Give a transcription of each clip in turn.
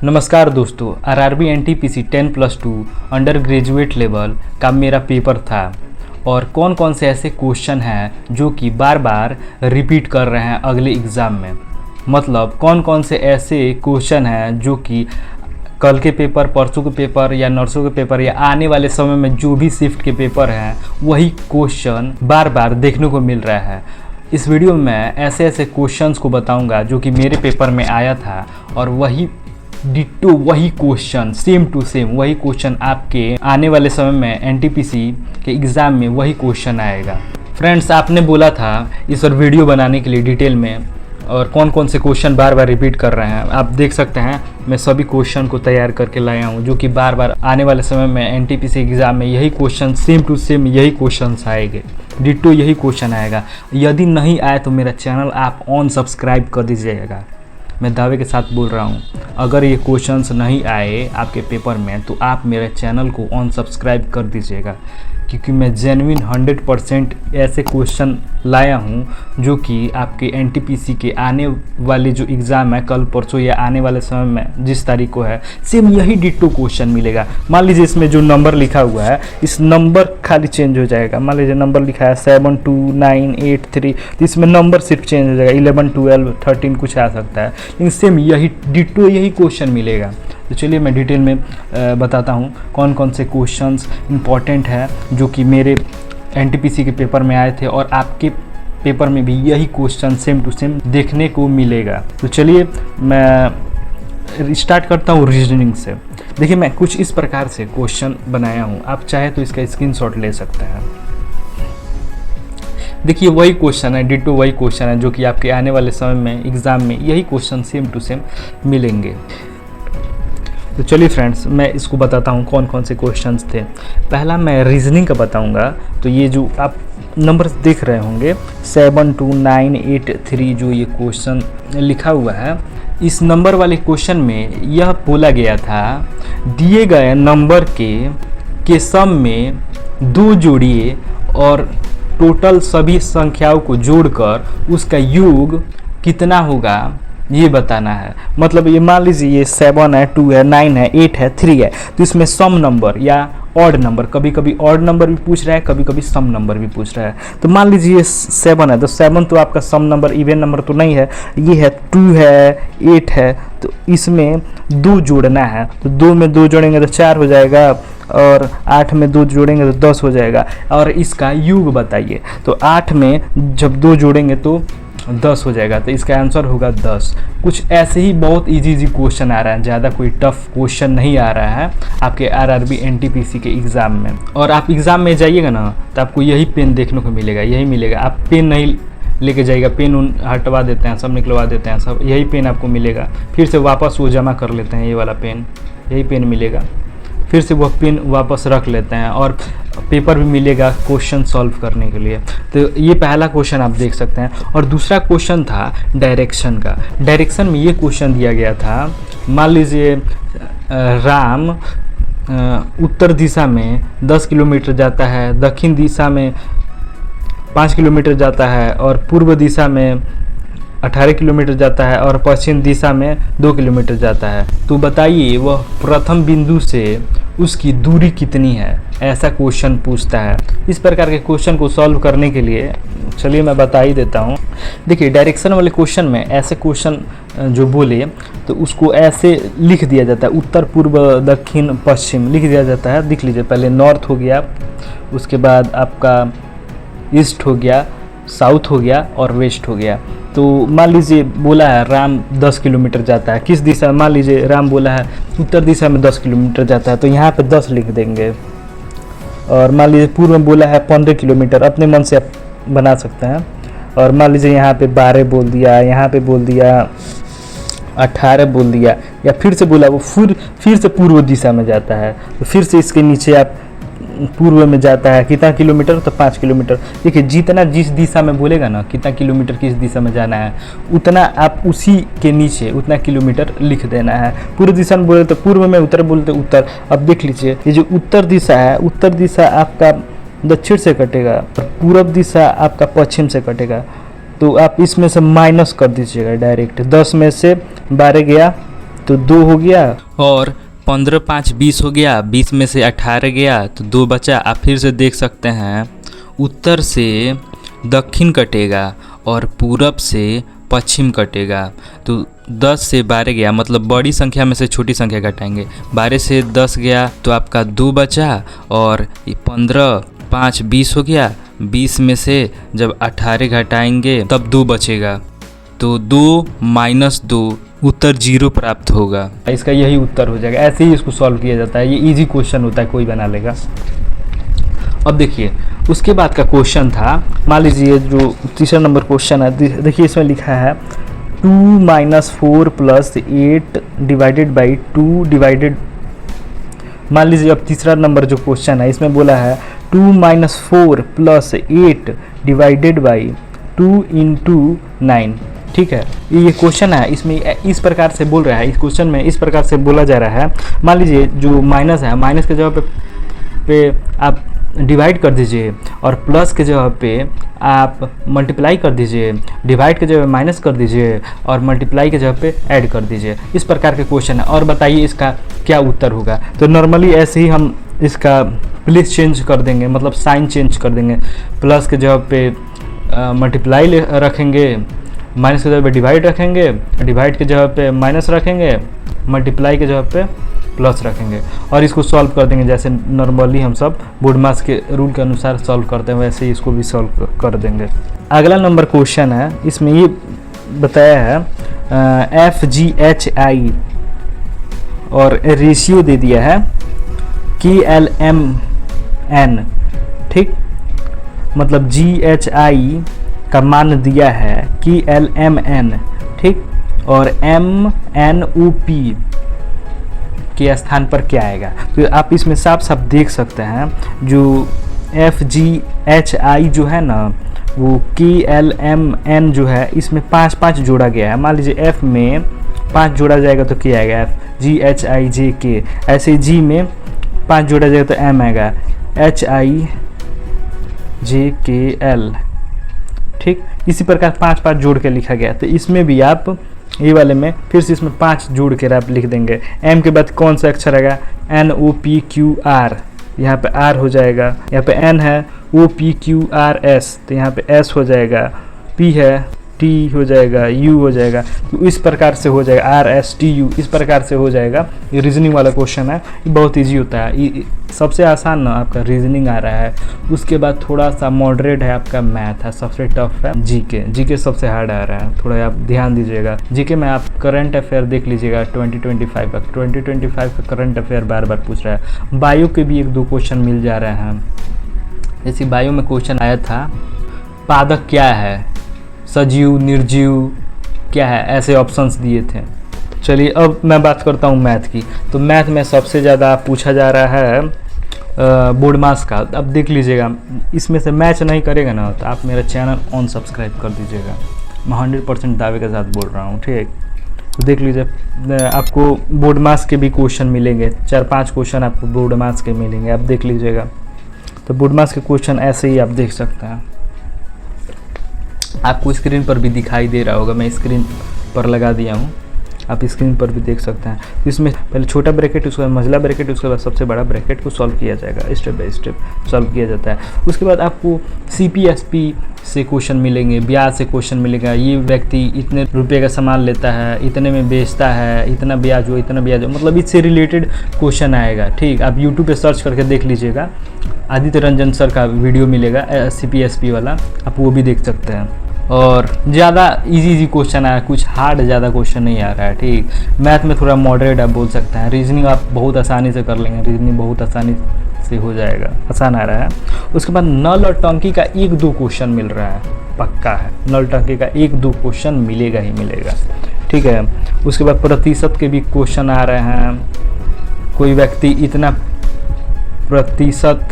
नमस्कार दोस्तों, RRB NTPC 10+2 under graduate level का मेरा पेपर था और कौन कौन से ऐसे क्वेश्चन हैं जो कि बार बार रिपीट कर रहे हैं अगले एग्ज़ाम में। मतलब कौन कौन से ऐसे क्वेश्चन हैं जो कि कल के पेपर, परसों के पेपर या नर्सों के पेपर या आने वाले समय में जो भी शिफ्ट के पेपर हैं वही क्वेश्चन बार बार देखने को मिल रहा है। इस वीडियो में मैं ऐसे ऐसे क्वेश्चंस को बताऊंगा जो कि मेरे पेपर में आया था और वही डिट्टो वही क्वेश्चन सेम टू सेम वही क्वेश्चन आपके आने वाले समय में एनटीपीसी के एग्ज़ाम में वही क्वेश्चन आएगा। फ्रेंड्स, आपने बोला था इस पर वीडियो बनाने के लिए डिटेल में और कौन कौन से क्वेश्चन बार बार रिपीट कर रहे हैं आप देख सकते हैं। मैं सभी क्वेश्चन को तैयार करके लाया हूं जो कि बार बार आने वाले समय में एनटीपीसी एग्ज़ाम में यही क्वेश्चन सेम टू सेम यही क्वेश्चन आएंगे, डिट्टो यही क्वेश्चन आएगा। यदि नहीं आए तो मेरा चैनल आप ऑन सब्सक्राइब कर दीजिएगा। मैं दावे के साथ बोल रहा हूँ, अगर ये क्वेश्चंस नहीं आए आपके पेपर में तो आप मेरे चैनल को ऑन सब्सक्राइब कर दीजिएगा, क्योंकि मैं जेन्युइन 100% ऐसे क्वेश्चन लाया हूँ जो कि आपके एनटीपीसी के आने वाले जो एग्ज़ाम है कल परसों या आने वाले समय में जिस तारीख को है सेम यही डिट्टो क्वेश्चन मिलेगा। मान लीजिए इसमें जो नंबर लिखा हुआ है इस नंबर खाली चेंज हो जाएगा। मान लीजिए नंबर लिखा है 7 2 9 8 3, तो इसमें नंबर सिर्फ चेंज हो जाएगा, 11 12 13 कुछ आ सकता है, लेकिन सेम यही डिट्टो यही क्वेश्चन मिलेगा। तो चलिए मैं डिटेल में बताता हूँ कौन कौन से क्वेश्चंस इंपॉर्टेंट है जो कि मेरे एनटीपीसी के पेपर में आए थे और आपके पेपर में भी यही क्वेश्चन सेम टू सेम देखने को मिलेगा। तो चलिए मैं स्टार्ट करता हूँ रीजनिंग से। देखिए मैं कुछ इस प्रकार से क्वेश्चन बनाया हूँ, आप चाहे तो इसका स्क्रीनशॉट ले सकते हैं। देखिए वही क्वेश्चन है, डिट्टो वही क्वेश्चन है जो कि आपके आने वाले समय में एग्ज़ाम में यही क्वेश्चन सेम टू सेम मिलेंगे। तो चलिए फ्रेंड्स, मैं इसको बताता हूँ कौन कौन से क्वेश्चंस थे। पहला मैं रीजनिंग का बताऊँगा। तो ये जो आप नंबर देख रहे होंगे 7 2 9 8 3 जो ये क्वेश्चन लिखा हुआ है, इस नंबर वाले क्वेश्चन में यह बोला गया था दिए गए नंबर के सम में 2 जोड़िए और टोटल सभी संख्याओं को जोड़कर उसका योग कितना होगा ये बताना है। मतलब ये मान लीजिए ये 7 है, 2 है, 9 है, 8 है, 3 है, तो इसमें सम नंबर या ऑड नंबर, कभी कभी ऑड नंबर भी पूछ रहा है, कभी कभी सम नंबर भी पूछ रहा है। तो मान लीजिए ये 7 है, तो 7 तो आपका सम नंबर इवन नंबर तो नहीं है, ये है 2 है, 8 है, तो इसमें 2 जोड़ना है। तो 2 में 2 जोड़ेंगे तो 4 हो जाएगा और 8 में 2 जोड़ेंगे तो 10 हो जाएगा। और इसका योग बताइए, तो 8 में जब 2 जोड़ेंगे तो 10 हो जाएगा, तो इसका आंसर होगा 10। कुछ ऐसे ही बहुत इजी क्वेश्चन आ रहा है, ज़्यादा कोई टफ क्वेश्चन नहीं आ रहा है आपके आरआरबी एनटीपीसी के एग्ज़ाम में। और आप एग्ज़ाम में जाइएगा ना तो आपको यही पेन देखने को मिलेगा, यही मिलेगा। आप पेन नहीं लेके जाइएगा, पेन हटवा देते हैं, सब निकलवा देते हैं, सब यही पेन आपको मिलेगा। फिर से वापस वो जमा कर लेते हैं, ये वाला पेन, यही पेन मिलेगा, फिर से वह पेन वापस रख लेते हैं और पेपर भी मिलेगा क्वेश्चन सॉल्व करने के लिए। तो ये पहला क्वेश्चन आप देख सकते हैं। और दूसरा क्वेश्चन था डायरेक्शन का। डायरेक्शन में ये क्वेश्चन दिया गया था, मान लीजिए राम उत्तर दिशा में 10 किलोमीटर जाता है, दक्षिण दिशा में 5 किलोमीटर जाता है और पूर्व दिशा में 18 किलोमीटर जाता है और पश्चिम दिशा में 2 किलोमीटर जाता है। तो बताइए वह प्रथम बिंदु से उसकी दूरी कितनी है, ऐसा क्वेश्चन पूछता है। इस प्रकार के क्वेश्चन को सॉल्व करने के लिए चलिए मैं बता ही देता हूँ। देखिए डायरेक्शन वाले क्वेश्चन में ऐसे क्वेश्चन जो बोले तो उसको ऐसे लिख दिया जाता है, उत्तर पूर्व दक्षिण पश्चिम लिख दिया जाता है। देख लीजिए, पहले नॉर्थ हो गया, उसके बाद आपका ईस्ट हो गया, साउथ हो गया और वेस्ट हो गया। तो मान लीजिए बोला है राम 10 किलोमीटर जाता है, किस दिशा में? मान लीजिए राम बोला है उत्तर दिशा में 10 किलोमीटर जाता है, तो यहाँ पे 10 लिख देंगे। और मान लीजिए पूर्व में बोला है 15 किलोमीटर, अपने मन से आप बना सकते हैं। और मान लीजिए यहाँ पे 12 बोल दिया, यहाँ पे बोल दिया 18 बोल दिया, या फिर से बोला वो फिर से पूर्व दिशा में जाता है, तो फिर से इसके नीचे आप पूर्व में जाता है कितना किलोमीटर, तो 5 किलोमीटर। देखिए जितना जिस दिशा में बोलेगा ना कितना किलोमीटर किस दिशा में जाना है, उतना आप उसी के नीचे उतना किलोमीटर लिख देना है। पूर्व दिशा में बोले तो पूर्व में, उत्तर बोलते उत्तर। अब देख लीजिए ये जो उत्तर दिशा है, उत्तर दिशा आपका दक्षिण से कटेगा और पूर्व दिशा आपका पश्चिम से कटेगा। तो आप इसमें से माइनस कर दीजिएगा डायरेक्ट। 10 में से 12 गया तो 2 हो गया, और 15 5 20 हो गया, 20 में से 18 गया तो 2 बचा। आप फिर से देख सकते हैं, उत्तर से दक्षिण कटेगा और पूरब से पश्चिम कटेगा, तो 10 से 12 गया, मतलब बड़ी संख्या में से छोटी संख्या घटाएंगे। 12 से 10 गया तो आपका 2 बचा, और 15 5 20 हो गया, 20 में से जब 18 घटाएंगे तब 2 बचेगा, तो 2 - 2 उत्तर 0 प्राप्त होगा। इसका यही उत्तर हो जाएगा। ऐसे ही इसको सॉल्व किया जाता है। ये इजी क्वेश्चन होता है, कोई बना लेगा। अब देखिए उसके बाद का क्वेश्चन था, मान लीजिए जो तीसरा नंबर क्वेश्चन है, देखिए इसमें लिखा है 2 - 4 + 8 डिवाइडेड बाई 2 डिवाइडेड। मान लीजिए अब तीसरा नंबर जो क्वेश्चन है इसमें बोला है 2 - 4 + 8 डिवाइडेड बाई 2 × 9। ठीक है, ये क्वेश्चन है, इसमें इस प्रकार से बोल रहा है, इस क्वेश्चन में इस प्रकार से बोला जा रहा है। मान लीजिए जो माइनस है, माइनस के जगह पे आप डिवाइड कर दीजिए, और प्लस के जगह पे आप मल्टीप्लाई कर दीजिए, डिवाइड के जगह माइनस कर दीजिए, और मल्टीप्लाई के जगह पे ऐड कर दीजिए। इस प्रकार के क्वेश्चन है, और बताइए इसका क्या उत्तर होगा। तो नॉर्मली ऐसे ही हम इसका प्लेस चेंज कर देंगे, मतलब साइन चेंज कर देंगे। प्लस के जगह पे मल्टीप्लाई रखेंगे, माइनस के जगह पे डिवाइड रखेंगे, डिवाइड के जगह पे माइनस रखेंगे, मल्टीप्लाई के जगह पे प्लस रखेंगे, और इसको सॉल्व कर देंगे जैसे नॉर्मली हम सब बोर्ड मास के रूल के अनुसार सॉल्व करते हैं, वैसे ही इसको भी सॉल्व कर देंगे। अगला नंबर क्वेश्चन है, इसमें ये बताया है FGHI और रेशियो दे दिया है KLMN। ठीक, मतलब GHI का मान दिया है KLMN, ठीक, और MNOP के स्थान पर क्या आएगा। तो आप इसमें साफ साफ देख सकते हैं, जो FGHI जो है ना, वो KLMN जो है, इसमें 5 जोड़ा गया है। मान लीजिए F में 5 जोड़ा जाएगा तो क्या आएगा, FGHIJK। ऐसे G में 5 जोड़ा जाएगा तो M आएगा, HIJKL। ठीक, इसी प्रकार 5 जोड़ के लिखा गया। तो इसमें भी आप ये वाले में फिर से इसमें 5 जोड़ के आप लिख देंगे। M के बाद कौन सा अक्षर आएगा, NOPQR, यहाँ पे R हो जाएगा। यहाँ पे N है, OPQRS, तो यहाँ पे S हो जाएगा। P है, T हो जाएगा, U हो जाएगा। तो इस प्रकार से हो जाएगा, RSTU, इस प्रकार से हो जाएगा। ये रीजनिंग वाला क्वेश्चन है, ये बहुत इजी होता है। सबसे आसान ना आपका रीजनिंग आ रहा है, उसके बाद थोड़ा सा मॉडरेट है आपका मैथ है, सबसे टफ है जीके सबसे हार्ड आ रहा है। थोड़ा आप ध्यान दीजिएगा। जीके में आप करंट अफेयर देख लीजिएगा 2025 का। 2025 का करंट अफेयर बार बार पूछ रहा है। बायो के भी 1-2 क्वेश्चन मिल जा रहे हैं। जैसे बायो में क्वेश्चन आया था, पादप क्या है, सजीव निर्जीव क्या है, ऐसे ऑप्शंस दिए थे। चलिए अब मैं बात करता हूँ मैथ की। तो मैथ में सबसे ज़्यादा पूछा जा रहा है बोर्ड मास का। अब देख लीजिएगा, इसमें से मैच नहीं करेगा ना तो आप मेरा चैनल ऑन सब्सक्राइब कर दीजिएगा। मैं 100% दावे के साथ बोल रहा हूँ। ठीक, तो देख लीजिए, आपको बोर्ड मास के भी क्वेश्चन मिलेंगे, 4-5 क्वेश्चन आपको बोर्ड मास के मिलेंगे, आप देख लीजिएगा। तो बोर्ड मास के क्वेश्चन ऐसे ही आप देख सकते हैं। आपको स्क्रीन पर भी दिखाई दे रहा होगा, मैं स्क्रीन पर लगा दिया हूँ, आप स्क्रीन पर भी देख सकते हैं। तो इसमें पहले छोटा ब्रैकेट, उसके बाद मझला ब्रैकेट, उसके बाद सबसे बड़ा ब्रैकेट को सॉल्व किया जाएगा। स्टेप बाय स्टेप सॉल्व किया जाता है। उसके बाद आपको CPSP से क्वेश्चन मिलेंगे, ब्याज से क्वेश्चन मिलेगा। ये व्यक्ति इतने रुपए का सामान लेता है, इतने में बेचता है, इतना ब्याज हो, इतना ब्याज हो, मतलब इससे रिलेटेड क्वेश्चन आएगा। ठीक, आप यूट्यूब पे सर्च करके देख लीजिएगा, आदित्य रंजन सर का वीडियो मिलेगा CPSP वाला, आप वो भी देख सकते हैं। और ज़्यादा इजी क्वेश्चन आया, कुछ हार्ड ज़्यादा क्वेश्चन नहीं आ रहा है। ठीक, मैथ में थोड़ा मॉडरेट आप बोल सकते हैं। रीजनिंग आप बहुत आसानी से कर लेंगे, रीजनिंग बहुत आसानी से हो जाएगा, आसान आ रहा है। उसके बाद नल और टंकी का 1-2 क्वेश्चन मिल रहा है, पक्का है। नल टंकी का 1-2 क्वेश्चन मिलेगा ही मिलेगा। ठीक है, उसके बाद प्रतिशत के भी क्वेश्चन आ रहे हैं। कोई व्यक्ति इतना प्रतिशत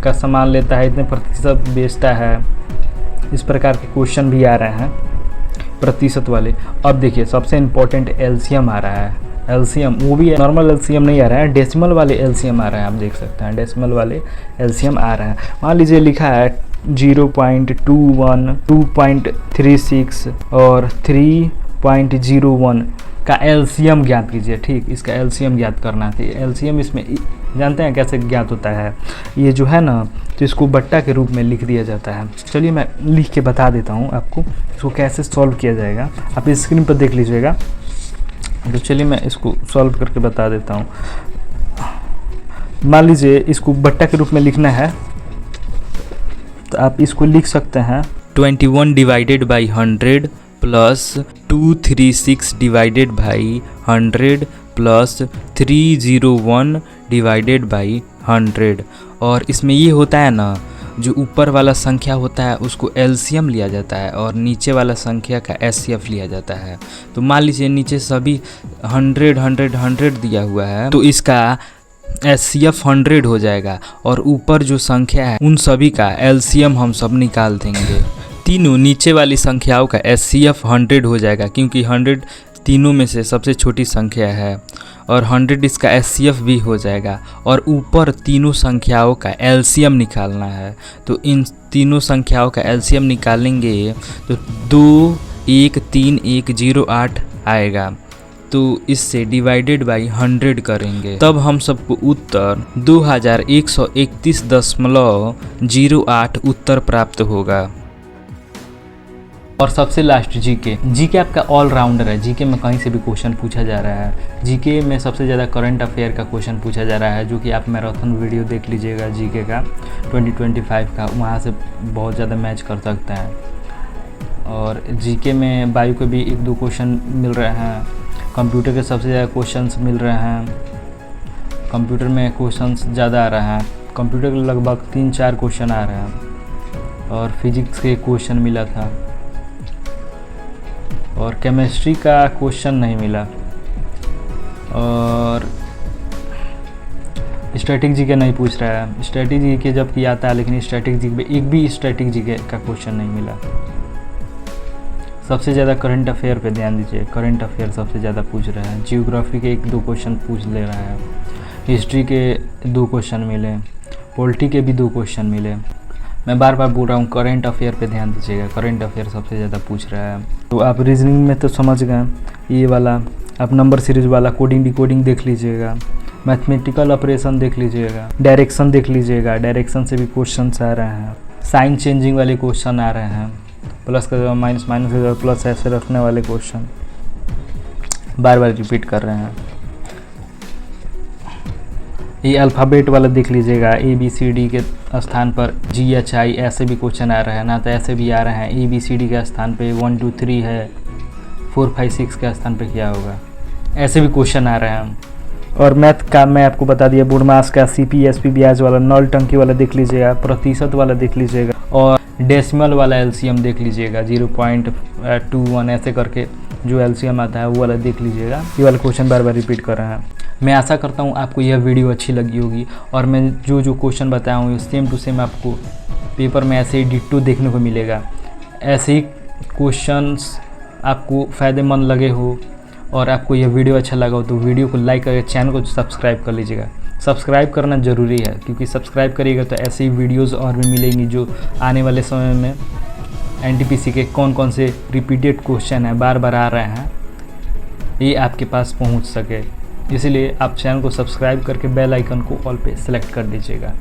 का सामान लेता है, इतने प्रतिशत बेचता है, इस प्रकार के क्वेश्चन भी आ रहे हैं प्रतिशत वाले। अब देखिए सबसे इम्पोर्टेंट LCM आ रहा है। LCM वो भी नॉर्मल LCM नहीं आ रहा है, डेसिमल वाले LCM आ रहे हैं। आप देख सकते हैं डेसिमल वाले LCM आ रहे हैं। मान लीजिए लिखा है 0.21, 2.36 और 3.01। का एलसीएम ज्ञात कीजिए। ठीक, इसका एलसीएम ज्ञात करना है। एलसीएम इसमें जानते हैं कैसे ज्ञात होता है, ये जो है ना तो इसको बट्टा के रूप में लिख दिया जाता है। चलिए मैं लिख के बता देता हूँ आपको इसको कैसे सॉल्व किया जाएगा, आप स्क्रीन पर देख लीजिएगा। तो चलिए मैं इसको सॉल्व करके बता देता हूँ। मान लीजिए इसको बट्टा के रूप में लिखना है, तो आप इसको लिख सकते हैं 21 divided by 100 plus 236 divided by 100 plus 301 divided by 100। और इसमें ये होता है ना, जो ऊपर वाला संख्या होता है उसको एलसीएम लिया जाता है और नीचे वाला संख्या का एचसीएफ लिया जाता है। तो मान लीजिए नीचे सभी 100 100 100 दिया हुआ है, तो इसका एचसीएफ 100 हो जाएगा और ऊपर जो संख्या है उन सभी का एलसीएम हम सब निकाल देंगे। तीनों नीचे वाली संख्याओं का एचसीएफ 100 हो जाएगा, क्योंकि 100 तीनों में से सबसे छोटी संख्या है, और 100 इसका एचसीएफ भी हो जाएगा। और ऊपर तीनों संख्याओं का एलसीएम निकालना है, तो इन तीनों संख्याओं का एलसीएम निकालेंगे तो 21310 आएगा। तो इससे डिवाइडेड बाई 100 करेंगे, तब हम सबको उत्तर 2131.08 उत्तर प्राप्त होगा। और सबसे लास्ट जीके आपका ऑलराउंडर है। जीके में कहीं से भी क्वेश्चन पूछा जा रहा है। जीके में सबसे ज़्यादा करंट अफेयर का क्वेश्चन पूछा जा रहा है, जो कि आप मैराथन वीडियो देख लीजिएगा जीके का 2025 का, वहाँ से बहुत ज़्यादा मैच कर सकते हैं। और जीके में बायो के भी 1-2 क्वेश्चन मिल रहे हैं, कंप्यूटर के सबसे ज़्यादा क्वेश्चंस मिल रहे हैं। कंप्यूटर में क्वेश्चंस ज़्यादा आ रहे हैं, कंप्यूटर के लगभग 3-4 क्वेश्चन आ रहे हैं, और फिजिक्स के क्वेश्चन मिला था, और केमिस्ट्री का क्वेश्चन नहीं मिला, और स्टैटिक जीके नहीं पूछ रहा है। स्टैटिक जीके जबकि आता है, लेकिन स्टैटिक जीके में एक भी स्टैटिक जीके का क्वेश्चन नहीं मिला। सबसे ज़्यादा करंट अफेयर पे ध्यान दीजिए, करंट अफेयर सबसे ज़्यादा पूछ रहे हैं। जियोग्राफी के 1-2 क्वेश्चन पूछ ले रहा है, हिस्ट्री के 2 क्वेश्चन मिले, पॉलिटी के भी 2 क्वेश्चन मिले। मैं बार बार बोल रहा हूँ करंट अफेयर पे ध्यान दीजिएगा, करंट अफेयर सबसे ज़्यादा पूछ रहा है। तो आप रीजनिंग में तो समझ गए, ये वाला आप नंबर सीरीज वाला कोडिंग डिकोडिंग देख लीजिएगा, मैथमेटिकल ऑपरेशन देख लीजिएगा, डायरेक्शन देख लीजिएगा, डायरेक्शन से भी क्वेश्चन आ रहे हैं, साइन चेंजिंग वाले क्वेश्चन आ रहे हैं, प्लस का जगह माइनस, माइनस का जगह प्लस ऐसे रखने वाले क्वेश्चन बार बार रिपीट कर रहे हैं। ये अल्फ़ाबेट वाला देख लीजिएगा, ABCD के स्थान पर GHI ऐसे भी क्वेश्चन आ रहे हैं ना, तो ऐसे भी आ रहे हैं। ABCD के स्थान पे 1 2 3 है, 4 5 6 के स्थान पे क्या होगा, ऐसे भी क्वेश्चन आ रहे हैं। और मैथ का मैं आपको बता दिया, बोर्डमास का CPSP ब्याज वाला, नॉल टंकी वाला देख लीजिएगा, प्रतिशत वाला देख लीजिएगा, और डेसिमल वाला एलसीएम देख लीजिएगा, 0.21 ऐसे करके जो एलसीएम आता है वो वाला देख लीजिएगा। ये वाला क्वेश्चन बार बार रिपीट कर रहे हैं। मैं आशा करता हूँ आपको यह वीडियो अच्छी लगी होगी, और मैं जो क्वेश्चन बताया हूँ सेम टू सेम आपको पेपर में ऐसे ही डिट्टो देखने को मिलेगा। ऐसे ही क्वेश्चंस आपको फ़ायदेमंद लगे हो और आपको यह वीडियो अच्छा लगा हो तो वीडियो को लाइक करके चैनल को सब्सक्राइब कर लीजिएगा। सब्सक्राइब करना ज़रूरी है, क्योंकि सब्सक्राइब करिएगा तो ऐसे ही वीडियोज़ और भी मिलेंगी जो आने वाले समय में NTPC के कौन कौन से रिपीटेड क्वेश्चन हैं बार बार आ रहे हैं, ये आपके पास पहुंच सके। इसलिए आप चैनल को सब्सक्राइब करके बेल आइकन को ऑल पे सेलेक्ट कर दीजिएगा।